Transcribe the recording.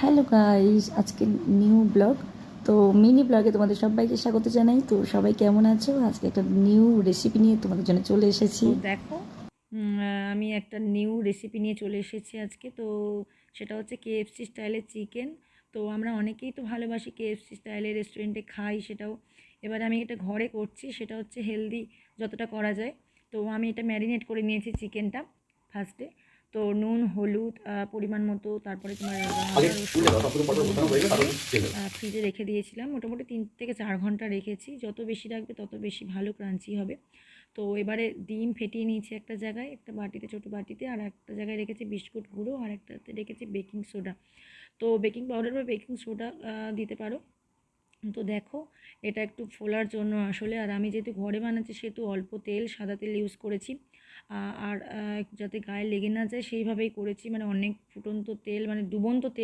Hello guys, আজকে new blog. তো mini ব্লগে তোমাদের সবাইকে স্বাগত জানাই। তো সবাই কেমন আছো? আজকে একটা নিউ রেসিপি নিয়ে তোমাদের জন্য চলে এসেছি। তো দেখো, আমি একটা নিউ রেসিপি নিয়ে চলে এসেছি আজকে। তো সেটা হচ্ছে কেএফসি স্টাইলের চিকেন। তো আমরা অনেকেই তো ভালোবাসি কেএফসি স্টাইলের রেস্টুরেন্টে খাই সেটাও। এবারে আমি এটা ঘরে করছি, সেটা হচ্ছে হেলদি যতটা করা যায়। তো আমি এটা ম্যারিনেট করে নিয়েছি চিকেনটা ফার্স্টে। তো নুন, হলুদ পরিমাণ মতো, তারপরে তোমার আদা রসুন এগুলো সব দিয়ে ফ্রিজে রেখে দিয়েছিলাম। মোটামুটি 3 থেকে 4 ঘন্টা রেখেছি। যত বেশি রাখবে তত বেশি ভালো ক্রাঞ্চি হবে। তো এবারে ডিম ফেটিয়ে নিয়েছি একটা জায়গায়, একটা বাটিতে, ছোটো বাটিতে, আর একটা জায়গায় রেখেছি বিস্কুট গুঁড়ো, আর একটাতে রেখেছি বেকিং সোডা। তো বেকিং পাউডার বা বেকিং সোডা দিতে পারো। তো দেখো, এটা একটু ফোলার জন্য আসলে, আর আমি যেহেতু ঘরে বানাচ্ছি সেহেতু অল্প তেল, সাদা তেল ইউজ করেছি। আর যাতে গায়ে লেগে না যায় সেইভাবেই করেছি, মানে অনেক ফুটন্ত তেল, মানে ডুবন্ত তেল